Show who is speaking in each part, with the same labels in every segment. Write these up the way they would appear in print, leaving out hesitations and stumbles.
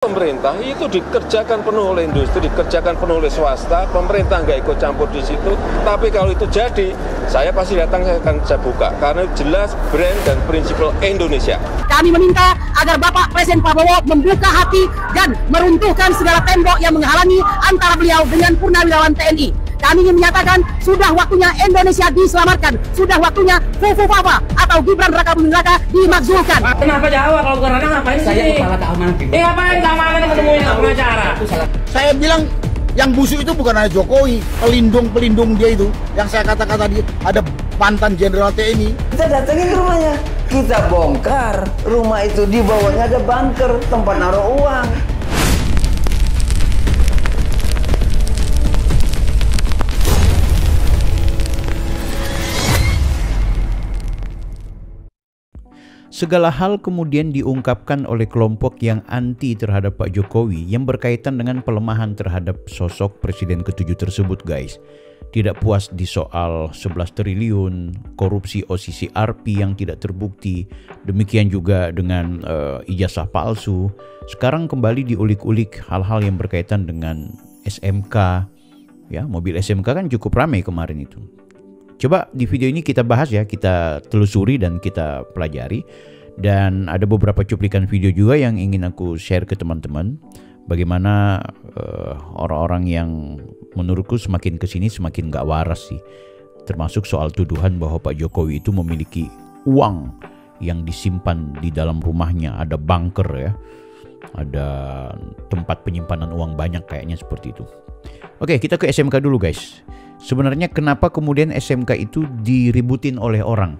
Speaker 1: Pemerintah itu dikerjakan penuh oleh industri, dikerjakan penuh oleh swasta, pemerintah nggak ikut campur di situ. Tapi kalau itu jadi, saya pasti datang, saya buka. Karena jelas brand dan prinsip Indonesia.
Speaker 2: Kami meminta agar Bapak Presiden Prabowo membuka hati dan meruntuhkan segala tembok yang menghalangi antara beliau dengan purnawirawan TNI. Kami ingin menyatakan sudah waktunya Indonesia diselamatkan, sudah waktunya Fufufafa atau Gibran Rakabuming Raka dimakzulkan.
Speaker 3: Kenapa Jawa kalau bukan Rana ngapain sih?
Speaker 4: Kepala keamanan.
Speaker 3: Ngapain keamanan ketemuin pengacara?
Speaker 4: Saya bilang yang busuk itu bukan hanya Jokowi, pelindung dia itu. Yang saya katakan tadi ada mantan Jenderal TNI.
Speaker 5: Kita datengin rumahnya, kita bongkar. Rumah itu di bawahnya ada bunker, tempat naruh uang.
Speaker 6: Segala hal kemudian diungkapkan oleh kelompok yang anti terhadap Pak Jokowi yang berkaitan dengan pelemahan terhadap sosok Presiden ke-7 tersebut, guys. Tidak puas di soal 11 triliun, korupsi OCCRP yang tidak terbukti, demikian juga dengan ijazah palsu. Sekarang kembali diulik-ulik hal-hal yang berkaitan dengan SMK. Ya, mobil SMK kan cukup ramai kemarin itu. Coba di video ini kita bahas ya, kita telusuri dan kita pelajari. Dan ada beberapa cuplikan video juga yang ingin aku share ke teman-teman. Bagaimana orang-orang yang menurutku semakin kesini semakin gak waras sih. Termasuk soal tuduhan bahwa Pak Jokowi itu memiliki uang yang disimpan di dalam rumahnya. Ada bunker ya, ada tempat penyimpanan uang banyak kayaknya seperti itu. Oke, kita ke SMK dulu guys. Sebenarnya kenapa kemudian SMK itu diributin oleh orang?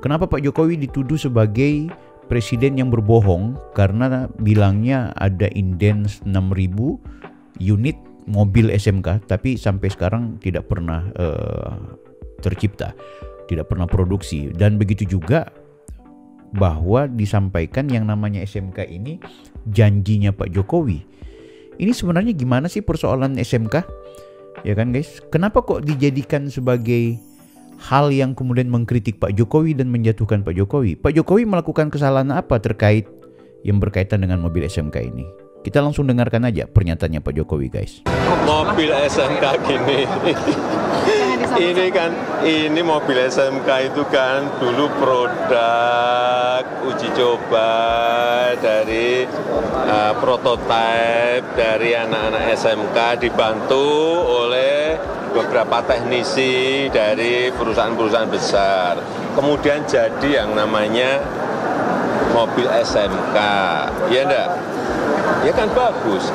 Speaker 6: Kenapa Pak Jokowi dituduh sebagai presiden yang berbohong? Karena bilangnya ada inden 6.000 unit mobil SMK, tapi sampai sekarang tidak pernah tercipta, tidak pernah produksi. Dan begitu juga bahwa disampaikan yang namanya SMK ini janjinya Pak Jokowi. Ini sebenarnya gimana sih persoalan SMK? Ya kan guys, kenapa kok dijadikan sebagai hal yang kemudian mengkritik Pak Jokowi dan menjatuhkan Pak Jokowi? Pak Jokowi melakukan kesalahan apa terkait yang berkaitan dengan mobil SMK ini? Kita langsung dengarkan aja pernyataannya Pak Jokowi guys.
Speaker 1: Mobil SMK gini, ini mobil SMK itu kan dulu produk uji coba dari prototipe dari anak-anak SMK dibantu oleh beberapa teknisi dari perusahaan-perusahaan besar. Kemudian jadi yang namanya mobil SMK, ya enggak? Ya kan bagus.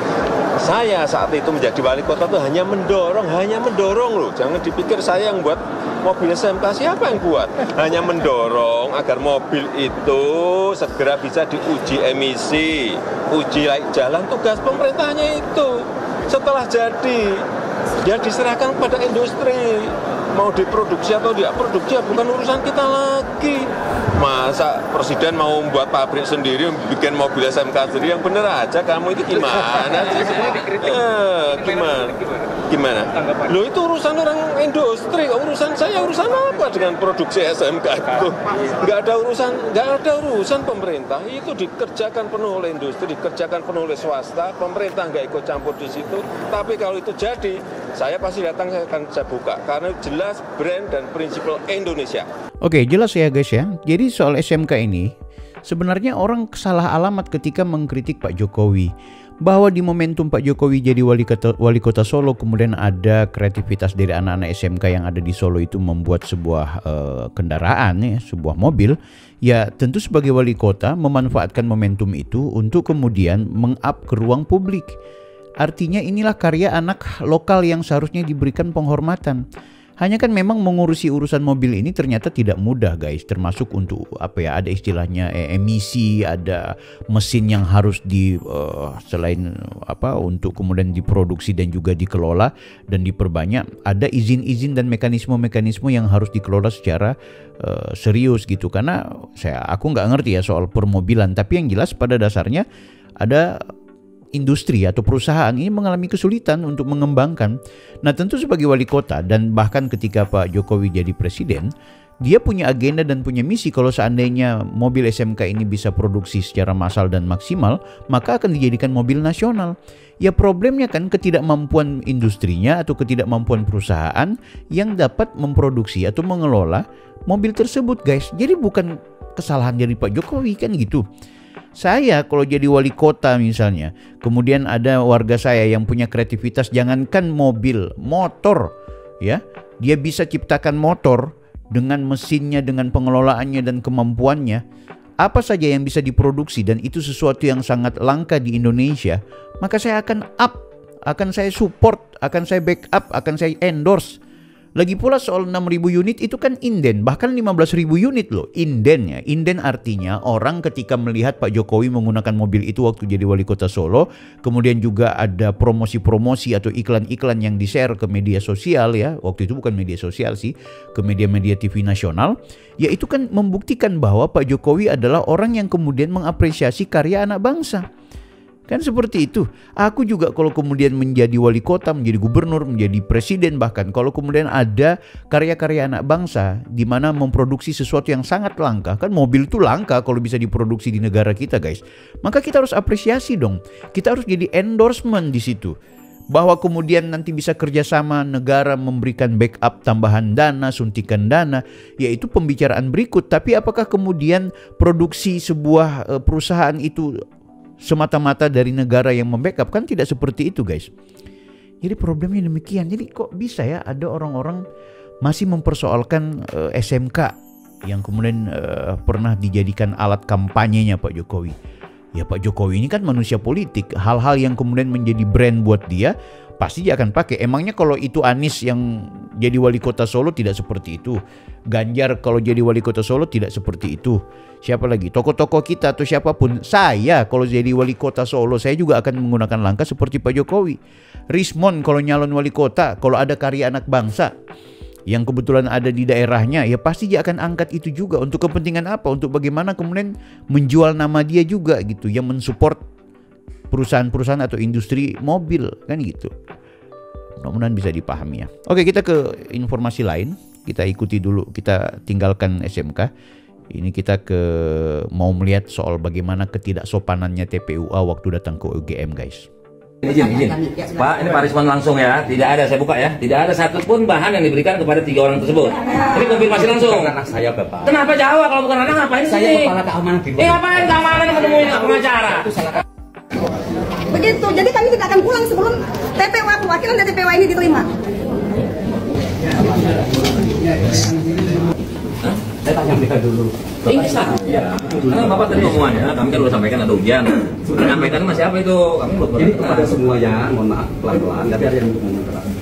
Speaker 1: Saya saat itu menjadi wali kota itu hanya mendorong loh. Jangan dipikir saya yang buat mobil SMK, siapa yang buat? Hanya mendorong agar mobil itu segera bisa diuji emisi, uji layak jalan, tugas pemerintahnya itu. Setelah jadi, dia diserahkan kepada industri. Mau diproduksi atau tidak produksi bukan urusan kita lagi. Masa presiden mau membuat pabrik sendiri, bikin mobil SMK sendiri, yang bener aja kamu itu gimana sih? Gimana? Loh itu urusan orang industri, urusan saya urusan apa dengan produksi SMK itu? Nggak ada urusan pemerintah, itu dikerjakan penuh oleh industri, dikerjakan penuh oleh swasta, pemerintah nggak ikut campur di situ. Tapi kalau itu jadi, saya pasti datang, saya buka. Karena jelas brand dan prinsip Indonesia.
Speaker 6: Oke, jelas ya guys ya. Jadi soal SMK ini, sebenarnya orang salah alamat ketika mengkritik Pak Jokowi. Bahwa di momentum Pak Jokowi jadi wali kota Solo, kemudian ada kreativitas dari anak-anak SMK yang ada di Solo itu membuat sebuah kendaraan, ya, sebuah mobil. Ya tentu sebagai wali kota memanfaatkan momentum itu untuk kemudian meng-up ke ruang publik. Artinya inilah karya anak lokal yang seharusnya diberikan penghormatan. Hanya kan memang mengurusi urusan mobil ini ternyata tidak mudah guys. Termasuk untuk apa ya, ada istilahnya emisi, ada mesin yang harus selain apa untuk kemudian diproduksi dan juga dikelola dan diperbanyak. Ada izin-izin dan mekanisme-mekanisme yang harus dikelola secara serius gitu. Karena aku nggak ngerti ya soal permobilan. Tapi yang jelas pada dasarnya ada industri atau perusahaan ini mengalami kesulitan untuk mengembangkan. Nah tentu sebagai wali kota dan bahkan ketika Pak Jokowi jadi presiden, Dia punya agenda dan punya misi. Kalau seandainya mobil SMK ini bisa produksi secara massal dan maksimal, maka akan dijadikan mobil nasional. Ya problemnya kan ketidakmampuan industrinya atau ketidakmampuan perusahaan yang dapat memproduksi atau mengelola mobil tersebut, guys. Jadi bukan kesalahan dari Pak Jokowi kan gitu. Saya kalau jadi wali kota misalnya, kemudian ada warga saya yang punya kreativitas, jangankan mobil, motor, ya, dia bisa ciptakan motor dengan mesinnya, dengan pengelolaannya dan kemampuannya, apa saja yang bisa diproduksi dan itu sesuatu yang sangat langka di Indonesia, maka saya akan akan saya support, akan saya backup, akan saya endorse. Lagi pula soal 6.000 unit itu kan inden, bahkan 15.000 unit loh indennya. Inden artinya orang ketika melihat Pak Jokowi menggunakan mobil itu waktu jadi wali kota Solo, kemudian juga ada promosi-promosi atau iklan-iklan yang di-share ke media sosial ya, waktu itu bukan media sosial sih, ke media-media TV nasional, ya itu kan membuktikan bahwa Pak Jokowi adalah orang yang kemudian mengapresiasi karya anak bangsa. Kan seperti itu. Aku juga kalau kemudian menjadi wali kota, menjadi gubernur, menjadi presiden, bahkan kalau kemudian ada karya-karya anak bangsa di mana memproduksi sesuatu yang sangat langka, kan mobil itu langka kalau bisa diproduksi di negara kita, guys. Maka kita harus apresiasi dong. Kita harus jadi endorsement di situ. Bahwa kemudian nanti bisa kerjasama negara memberikan backup tambahan dana, suntikan dana, yaitu pembicaraan berikut. Tapi apakah kemudian produksi sebuah perusahaan itu semata-mata dari negara yang membackup? Kan tidak seperti itu, guys. Jadi problemnya demikian. Jadi kok bisa ya ada orang-orang masih mempersoalkan SMK yang kemudian pernah dijadikan alat kampanyenya Pak Jokowi. Ya Pak Jokowi ini kan manusia politik. Hal-hal yang kemudian menjadi brand buat dia pasti dia akan pakai. Emangnya kalau itu Anies yang jadi wali kota Solo tidak seperti itu? Ganjar kalau jadi wali kota Solo tidak seperti itu? Siapa lagi? Tokoh-tokoh kita atau siapapun. Saya kalau jadi wali kota Solo, saya juga akan menggunakan langkah seperti Pak Jokowi. Rismon kalau nyalon wali kota, kalau ada karya anak bangsa yang kebetulan ada di daerahnya, ya pasti dia akan angkat itu juga. Untuk kepentingan apa? Untuk bagaimana kemudian menjual nama dia juga gitu, yang mensupport perusahaan-perusahaan atau industri mobil kan gitu. Mudah-mudahan bisa dipahami ya. Oke, kita ke informasi lain. Kita ikuti dulu, kita tinggalkan SMK. Ini kita mau melihat soal bagaimana ketidaksopanannya TPUA waktu datang ke UGM, guys.
Speaker 3: Izin. Pak, ini Pak Rismon langsung ya. Tidak ada, saya buka ya. Tidak ada satupun bahan yang diberikan kepada 3 orang tersebut. Ini konfirmasi langsung.
Speaker 5: Anak saya, Bapak.
Speaker 3: Kenapa Jawa? Kalau bukan anak ngapain
Speaker 5: Saya
Speaker 3: sini?
Speaker 5: kepala keamanan di
Speaker 3: Ngapain keamanan menemui pengacara?
Speaker 2: Begitu, jadi kami tidak akan pulang sebelum TPUA, perwakilan dari TPUA ini diterima.
Speaker 5: Saya tanya mereka dulu.
Speaker 3: Pingsan. Karena Bapak tadi omongannya, kami kan sudah sampaikan ada hujan. Menyampaikan masih apa itu? Kami belum
Speaker 5: Ini kepada semuanya, mohon maaf pelan-pelan, tapi ada yang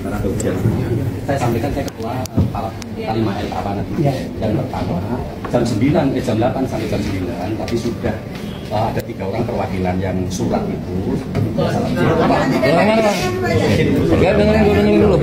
Speaker 5: karena ada hujan. Saya sampaikan, saya ketua Panglima Keamanan yang pertama jam 8 sampai jam 9, tapi sudah ada 3 orang perwakilan yang surat itu.
Speaker 3: dengerin dulu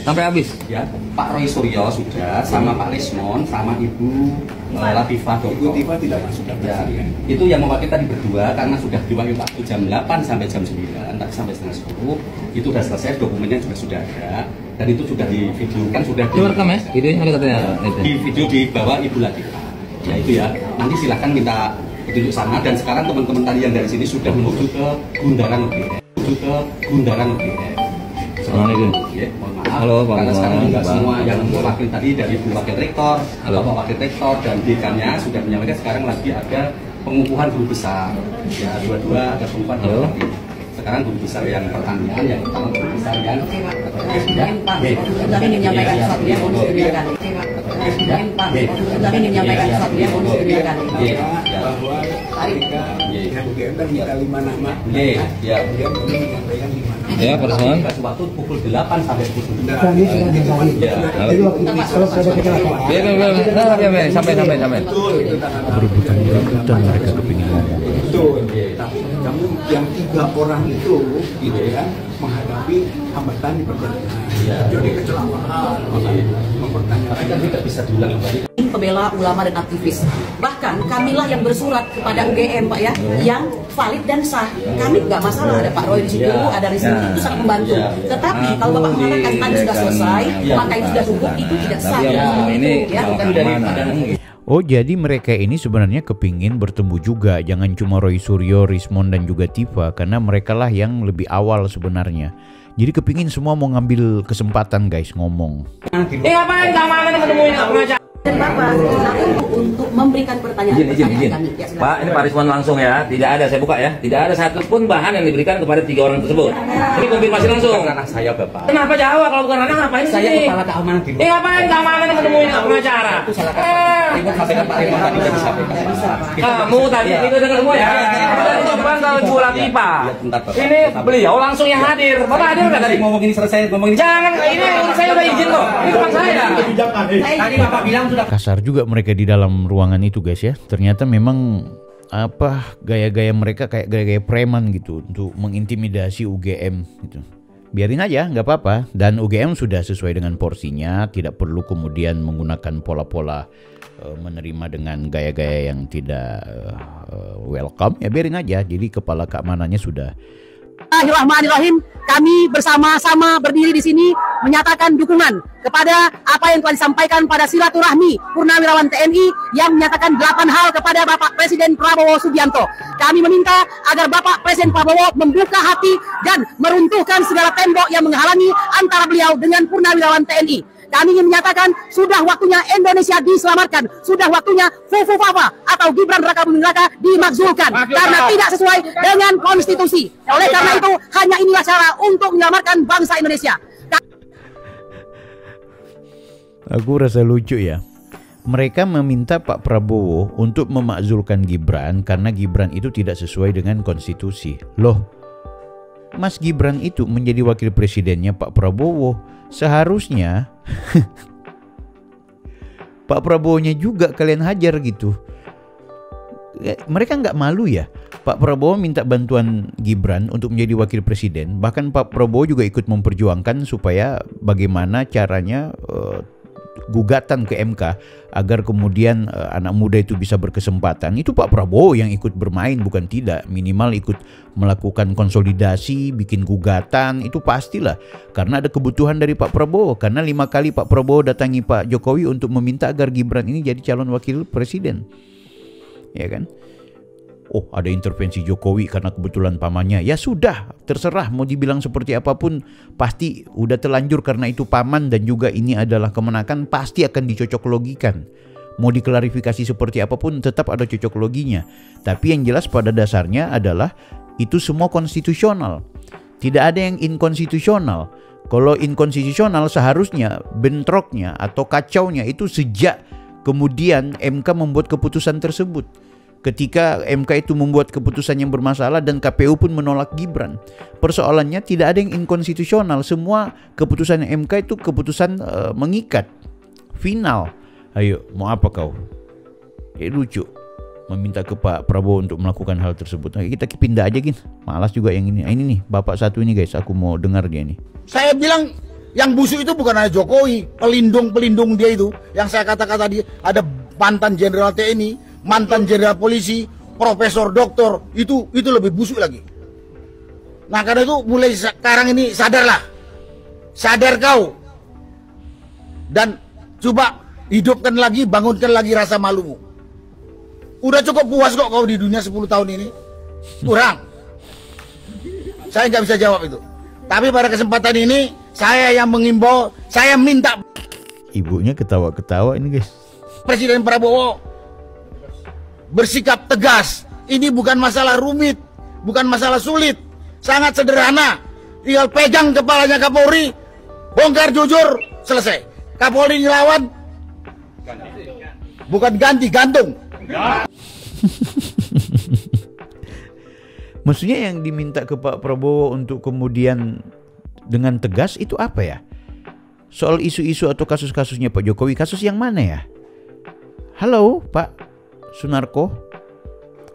Speaker 3: sampai habis.
Speaker 5: Ya, Pak Roy Suryo sudah, sama Pak Rismon, sama Ibu Latifah Doko. Ibu Latifah tidak masuk. Ya, itu yang mewakili tadi berdua karena sudah diwakili waktu jam 8 sampai jam 9, tapi sampai setengah 10 itu sudah selesai, dokumennya juga sudah ada dan itu sudah di video kan sudah
Speaker 3: Direkam ya? Videonya ada katanya.
Speaker 5: Di video di bawah Ibu Latifah. Ya itu ya. Nanti silahkan minta petunjuk sana dan sekarang teman-teman tadi yang dari sini sudah menuju ke Bundaran UGM.
Speaker 3: Assalamualaikum.
Speaker 5: Ya, mohon maaf.
Speaker 3: Halo, Pak.
Speaker 5: Karena sekarang juga semua yang wakil tadi dari Bu Wakil Rektor, Bapak Wakil Rektor dan dekannya sudah menyampaikan sekarang lagi ada pengukuhan guru besar. Ya, dua-dua ada pengukuhan guru besar. Sekarang guru besar yang pertanian, yang pertama guru besar yang
Speaker 2: Kami menyampaikan sesuatu yang harus diberikan. Kami menyampaikan sesuatu yang harus diberikan.
Speaker 3: Ya, Pak Rismon.
Speaker 5: Waktu pukul 8 sampai pukul 9.
Speaker 3: Sampai.
Speaker 6: Berebutan mereka kepingin ngomong.
Speaker 4: Betul. Kamu yang 3 orang itu, gitu ya.
Speaker 7: menghadapi hambatan di perjalanan.
Speaker 5: Iya.
Speaker 7: Jadi kecelakaan, mempertanyakan.
Speaker 5: Tapi kan tidak bisa diulang kembali.
Speaker 2: Pembela ulama dan aktivis. Bahkan kamilah yang bersurat kepada UGM, Pak ya, yang valid dan sah. Kami nggak masalah, ada Pak Roy di situ, ada Rizky, itu sangat membantu. Tetapi kalau Bapak mengatakan tadi sudah selesai, maka itu sudah cukup, itu tidak sah.
Speaker 3: Ini
Speaker 6: Oh, jadi mereka ini sebenarnya kepingin bertemu juga, jangan cuma Roy Suryo, Rismon dan juga Tifa, karena mereka lah yang lebih awal sebenarnya. Jadi kepingin semua mau ngambil kesempatan guys ngomong.
Speaker 3: Ngapain keamanan ketemuin pengacara?
Speaker 2: Dan Bapak untuk memberikan pertanyaan
Speaker 3: Izin.
Speaker 2: kami.
Speaker 3: Pak, ini Pak Rismon langsung ya. Tidak ada, saya buka ya. Tidak ada satupun bahan yang diberikan kepada 3 orang tersebut. Ini konfirmasi langsung.
Speaker 5: Karena saya Bapak.
Speaker 3: Kenapa Jawa kalau bukan ranah ngapain sih?
Speaker 5: Saya kepala keamanan di
Speaker 3: ngapain keamanan ketemuin pengacara?
Speaker 5: Ribut sampaikan Pak Rimon tadi sudah disampaikan.
Speaker 3: Kamu tadi itu dengar semua ya. Itu bukan kalau bola pipa. Ini beliau langsung yang hadir. Bapak hadir nggak tadi?
Speaker 5: Ngomong ini selesai, ngomong ini.
Speaker 3: Jangan, ini saya udah izin kok. Ini bukan saya.
Speaker 5: Tadi Bapak bilang sudah.
Speaker 6: Kasar juga mereka di dalam ruangan itu guys ya. Ternyata memang gaya-gaya mereka kayak gaya-gaya preman gitu untuk mengintimidasi UGM gitu. Biarin aja, nggak apa-apa. Dan UGM sudah sesuai dengan porsinya, tidak perlu kemudian menggunakan pola-pola menerima dengan gaya-gaya yang tidak welcome. Ya biarin aja. Jadi kepala keamanannya sudah.
Speaker 2: Bismillahirrahmanirrahim. Kami bersama-sama berdiri di sini menyatakan dukungan kepada apa yang telah disampaikan pada silaturahmi Purnawirawan TNI yang menyatakan 8 hal kepada Bapak Presiden Prabowo Subianto. Kami meminta agar Bapak Presiden Prabowo membuka hati dan meruntuhkan segala tembok yang menghalangi antara beliau dengan Purnawirawan TNI. Kami ingin menyatakan sudah waktunya Indonesia diselamatkan, sudah waktunya Fufu Fafa atau Gibran Raka Buming Raka dimakzulkan karena tidak sesuai dengan konstitusi. Oleh karena itu hanya inilah cara untuk menyelamatkan bangsa Indonesia.
Speaker 6: Aku rasa lucu ya. Mereka meminta Pak Prabowo untuk memakzulkan Gibran karena Gibran itu tidak sesuai dengan konstitusi. Loh, Mas Gibran itu menjadi wakil presidennya Pak Prabowo. Seharusnya Pak Prabowo-nya juga kalian hajar gitu. Mereka nggak malu ya? Pak Prabowo minta bantuan Gibran untuk menjadi wakil presiden. Bahkan Pak Prabowo juga ikut memperjuangkan supaya bagaimana caranya gugatan ke MK agar kemudian anak muda itu bisa berkesempatan. Itu Pak Prabowo yang ikut bermain, bukan tidak. Minimal ikut melakukan konsolidasi, bikin gugatan, itu pastilah. Karena ada kebutuhan dari Pak Prabowo. Karena 5 kali Pak Prabowo datangi Pak Jokowi untuk meminta agar Gibran ini jadi calon wakil presiden. Ya kan? Oh, ada intervensi Jokowi karena kebetulan pamannya. Ya sudah, terserah mau dibilang seperti apapun, pasti udah terlanjur karena itu paman dan juga ini adalah kemenakan, pasti akan dicocok logikan. Mau diklarifikasi seperti apapun tetap ada cocok loginya. Tapi yang jelas pada dasarnya adalah itu semua konstitusional. Tidak ada yang inkonstitusional. Kalau inkonstitusional seharusnya bentroknya atau kacaunya itu sejak kemudian MK membuat keputusan tersebut. Ketika MK itu membuat keputusan yang bermasalah dan KPU pun menolak Gibran. Persoalannya tidak ada yang inkonstitusional. Semua keputusan MK itu keputusan mengikat. Final. Ayo, mau apa kau? Lucu. Meminta ke Pak Prabowo untuk melakukan hal tersebut. Nah, kita pindah aja gini. Malas juga yang ini. Ini nih, Bapak satu ini guys. Aku mau dengar dia nih.
Speaker 4: Saya bilang yang busuk itu bukan hanya Jokowi. Pelindung-pelindung dia itu. Yang saya kata-kata dia. Ada mantan jenderal TNI. Mantan jenderal polisi, profesor, doktor, itu lebih busuk lagi. Nah karena itu mulai sekarang ini sadarlah, sadar kau, dan coba hidupkan lagi, bangunkan lagi rasa malumu. Udah cukup puas kok kau di dunia 10 tahun ini, kurang. Saya nggak bisa jawab itu. Tapi pada kesempatan ini saya yang mengimbau, saya minta.
Speaker 6: Ibunya ketawa-ketawa ini guys.
Speaker 4: Presiden Prabowo bersikap tegas. Ini bukan masalah rumit, bukan masalah sulit, sangat sederhana. Tinggal pegang kepalanya Kapolri, bongkar jujur, selesai. Kapolri ngelawan, bukan ganti, gantung.
Speaker 6: Maksudnya yang diminta ke Pak Prabowo untuk kemudian dengan tegas itu apa ya? Soal isu-isu atau kasus-kasusnya Pak Jokowi, kasus yang mana ya? Halo Pak Sunarko,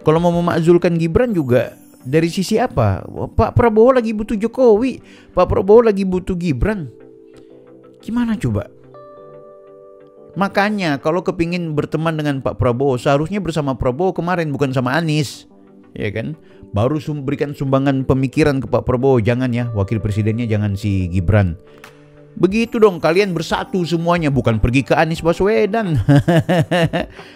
Speaker 6: kalau mau memakzulkan Gibran juga Dari sisi apa? Pak Prabowo lagi butuh Jokowi, Pak Prabowo lagi butuh Gibran. Gimana coba? Makanya kalau kepingin berteman dengan Pak Prabowo, seharusnya bersama Prabowo kemarin, bukan sama Anies, ya kan? Baru berikan sumbangan pemikiran ke Pak Prabowo. Jangan ya, wakil presidennya jangan si Gibran. Begitu dong, kalian bersatu semuanya, bukan pergi ke Anies Baswedan.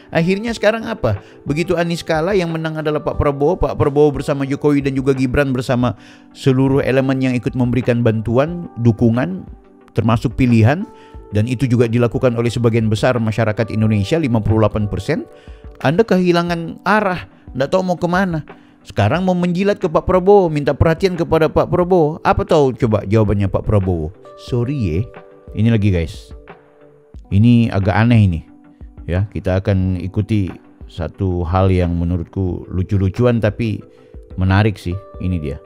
Speaker 6: Akhirnya sekarang apa? Begitu Anies kalah, yang menang adalah Pak Prabowo bersama Jokowi dan juga Gibran bersama seluruh elemen yang ikut memberikan bantuan, dukungan, termasuk pilihan. Dan itu juga dilakukan oleh sebagian besar masyarakat Indonesia, 58%. Anda kehilangan arah, tidak tahu mau kemana. Sekarang mau menjilat ke Pak Prabowo, minta perhatian kepada Pak Prabowo. Apa tahu coba jawabannya Pak Prabowo? Sorry ya, ini lagi guys. Ini agak aneh ini. Ya, kita akan ikuti satu hal yang menurutku lucu-lucuan tapi menarik sih. Ini dia.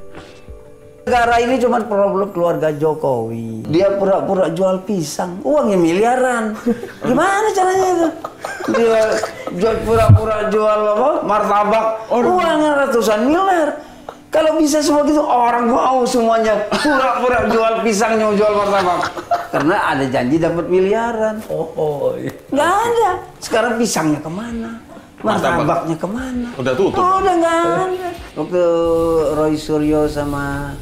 Speaker 8: Negara ini cuma problem keluarga Jokowi. Dia pura-pura jual pisang, uangnya miliaran. Gimana caranya itu? Dia pura-pura jual apa? Martabak, uangnya ratusan miliar. Kalau bisa semua gitu, orang mau semuanya pura-pura jual pisangnya, jual martabak. Karena ada janji dapat miliaran. Nggak ada. Sekarang pisangnya kemana? Martabaknya kemana?
Speaker 1: Udah tutup.
Speaker 8: Udah nggak ada. Waktu Roy Suryo sama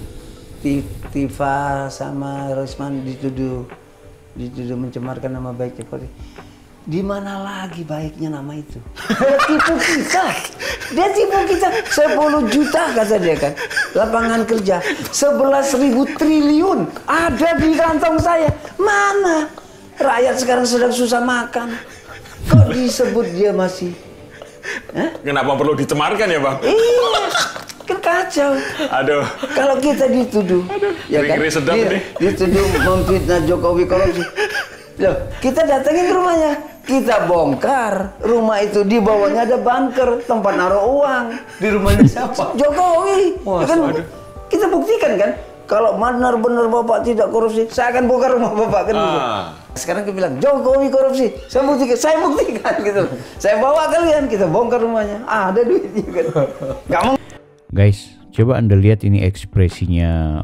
Speaker 8: Tifa sama Rosman dituduh mencemarkan nama baik Jokowi. Di mana lagi baiknya nama itu? Dia tipu kita. Dia tipu kita 10 juta kata dia kan. Lapangan kerja 11.000 triliun ada di kantong saya. Mana? Rakyat sekarang sedang susah makan. Kok disebut dia masih?
Speaker 1: Kenapa perlu dicemarkan ya Bang?
Speaker 8: Iya. Kan kacau.
Speaker 1: Aduh.
Speaker 8: Kalau kita dituduh, ya kan? Dituduh memfitnah Jokowi korupsi. Loh, kita datangin rumahnya, kita bongkar rumah itu, di bawahnya ada bunker tempat naruh uang. Di rumahnya siapa? Jokowi. Kan kita buktikan kan, kalau benar-benar Bapak tidak korupsi, saya akan bongkar rumah Bapak kan. Sekarang kita bilang Jokowi korupsi, saya buktikan gitu. Saya bawa kalian, kita bongkar rumahnya. Ada duitnya kan. Gak mau.
Speaker 6: Guys, coba Anda lihat ini ekspresinya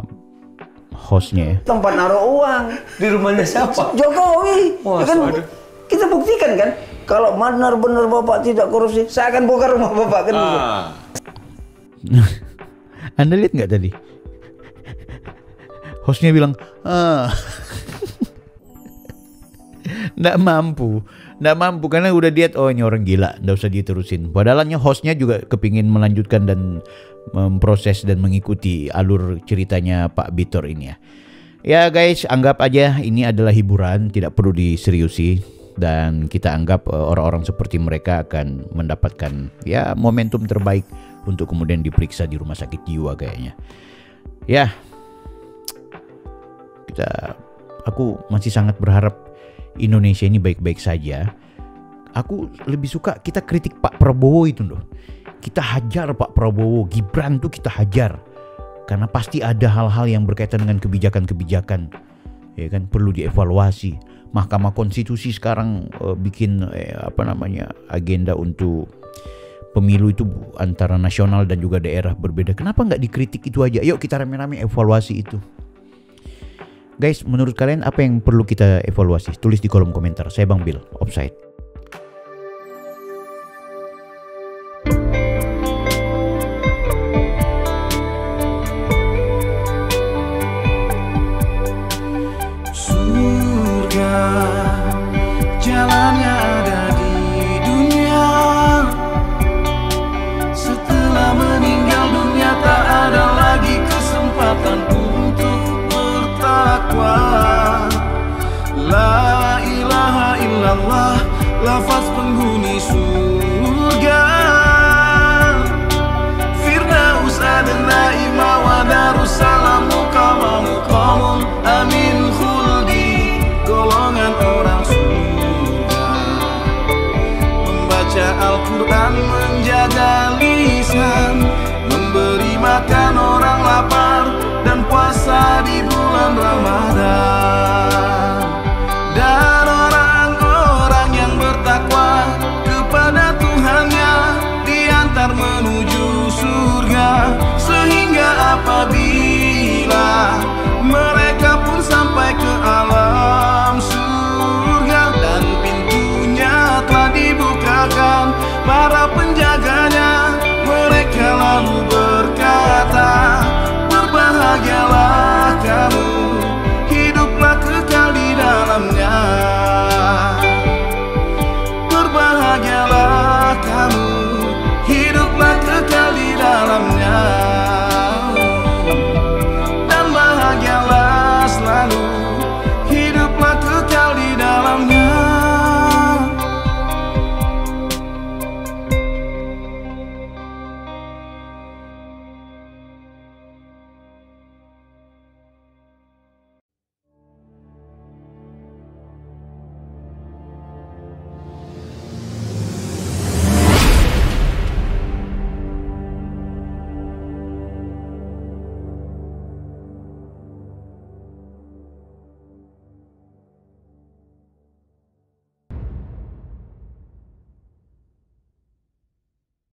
Speaker 6: hostnya ya.
Speaker 8: Tempat naruh uang. Di rumahnya siapa? Jokowi. Kan kita buktikan kan, kalau benar-benar Bapak tidak korupsi, saya akan bongkar rumah Bapak kan.
Speaker 6: Anda lihat nggak tadi? Hostnya bilang, nggak mampu karena udah diet. Oh, ini orang gila, nggak usah diterusin. Padahalnya hostnya juga kepingin melanjutkan dan memproses dan mengikuti alur ceritanya Pak Bitor ini ya. Ya guys, anggap aja ini adalah hiburan, tidak perlu diseriusi. Dan kita anggap orang-orang seperti mereka akan mendapatkan ya momentum terbaik untuk kemudian diperiksa di rumah sakit jiwa kayaknya. Ya, aku masih sangat berharap Indonesia ini baik-baik saja. Aku lebih suka kita kritik Pak Prabowo itu loh. Kita hajar Pak Prabowo, Gibran tuh kita hajar. Karena pasti ada hal-hal yang berkaitan dengan kebijakan-kebijakan. Ya kan, perlu dievaluasi. Mahkamah Konstitusi sekarang bikin agenda untuk pemilu itu antara nasional dan juga daerah berbeda. Kenapa nggak dikritik itu aja? Yuk kita rame-rame evaluasi itu. Guys, menurut kalian apa yang perlu kita evaluasi? Tulis di kolom komentar. Saya Bang Bill, Offside.
Speaker 9: Surga, jalannya ada di dunia. Setelah meninggal dunia tak ada lagi kesempatan untuk bertakwa. La ilaha illallah, lafaz penghuni surga. Firdaus adna ima wa darussalam muqamamu qamun amin khuldi, golongan orang surga. Membaca Al-Quran menjaga lisan.